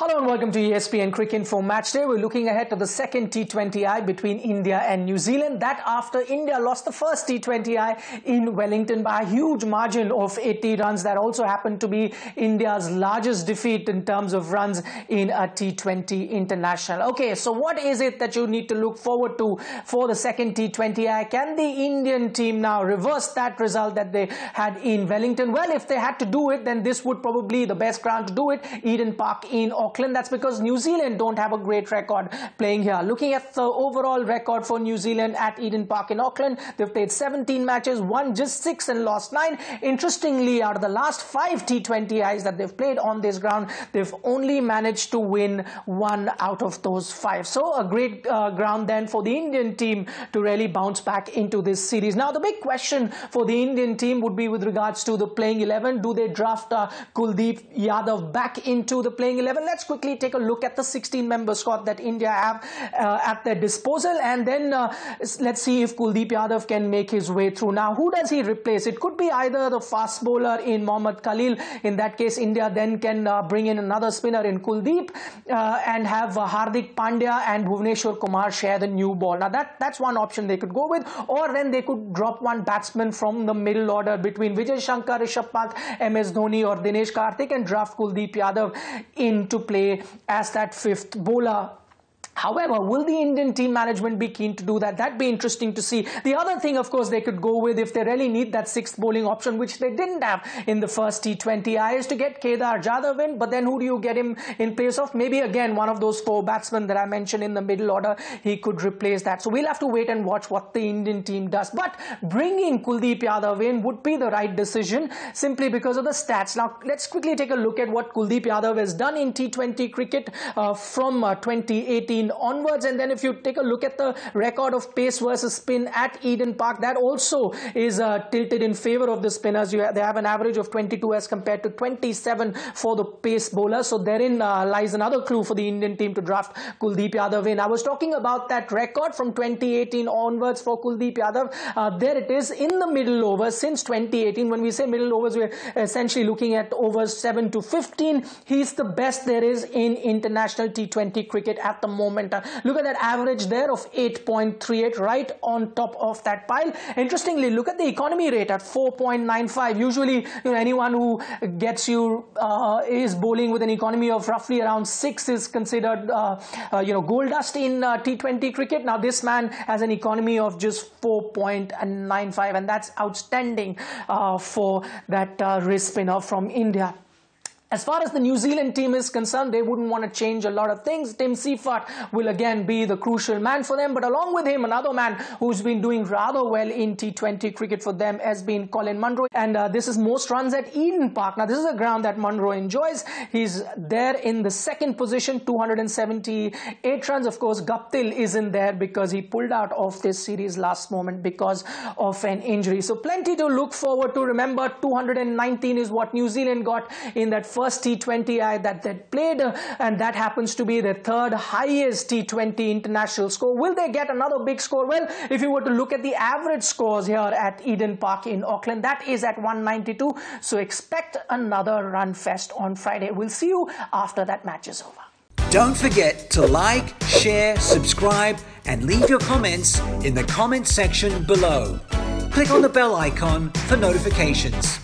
Hello and welcome to ESPN Cricinfo Match Day. We're looking ahead to the second T20I between India and New Zealand. That after India lost the first T20I in Wellington by a huge margin of 80 runs. That also happened to be India's largest defeat in terms of runs in a T20 international. Okay, so what is it that you need to look forward to for the second T20I? Can the Indian team now reverse that result that they had in Wellington? Well, if they had to do it, then this would probably be the best ground to do it, Eden Park in Auckland. That's because New Zealand don't have a great record playing here. Looking at the overall record for New Zealand at Eden Park in Auckland, they've played 17 matches, won just 6 and lost 9. Interestingly, out of the last 5 T20Is that they've played on this ground, they've only managed to win 1 out of those 5. So a great ground then for the Indian team to really bounce back into this series. Now the big question for the Indian team would be with regards to the playing 11. Do they draft Kuldeep Yadav back into the playing 11? Let's quickly take a look at the 16-member squad that India have at their disposal, and then let's see if Kuldeep Yadav can make his way through. Now, who does he replace? It could be either the fast bowler in Mohammad Khalil. In that case, India then can bring in another spinner in Kuldeep and have Hardik Pandya and Bhuvneshwar Kumar share the new ball. Now, that's one option they could go with, or then they could drop one batsman from the middle order between Vijay Shankar, Rishabh Pant, MS Dhoni or Dinesh Karthik and draft Kuldeep Yadav into play as that 5th bowler. However, will the Indian team management be keen to do that? That'd be interesting to see. The other thing, of course, they could go with if they really need that 6th bowling option, which they didn't have in the first T20I, is to get Kedar Jadhav in. But then who do you get him in place of? Maybe again one of those 4 batsmen that I mentioned in the middle order. He could replace that. So we'll have to wait and watch what the Indian team does. But bringing Kuldeep Yadav in would be the right decision simply because of the stats. Now let's quickly take a look at what Kuldeep Yadav has done in T20 cricket from 2018 onwards, and then if you take a look at the record of pace versus spin at Eden Park, that also is tilted in favor of the spinners. They have an average of 22 as compared to 27 for the pace bowler. So therein lies another clue for the Indian team to draft Kuldeep Yadav in. I was talking about that record from 2018 onwards for Kuldeep Yadav. There it is in the middle overs since 2018. When we say middle overs, we're essentially looking at overs 7 to 15. He's the best there is in international T20 cricket at the moment. Look at that average there of 8.38 right on top of that pile. Interestingly, look at the economy rate at 4.95. Usually, anyone who gets you is bowling with an economy of roughly around 6 is considered gold dust in T20 cricket. Now this man has an economy of just 4.95, and that's outstanding for that wrist spinner from India. As far as the New Zealand team is concerned, they wouldn't want to change a lot of things. Tim Seifert will again be the crucial man for them, but along with him, another man who's been doing rather well in T20 cricket for them has been Colin Munro, and this is most runs at Eden Park. Now, this is a ground that Munro enjoys. He's there in the 2nd position, 278 runs. Of course, Guptill isn't there because he pulled out of this series last moment because of an injury. So plenty to look forward to. Remember, 219 is what New Zealand got in that first T20I that they played, and that happens to be their 3rd highest T20 international score. Will they get another big score? Well, if you were to look at the average scores here at Eden Park in Auckland, that is at 192. So expect another run fest on Friday. We'll see you after that match is over. Don't forget to like, share, subscribe, and leave your comments in the comment section below. Click on the bell icon for notifications.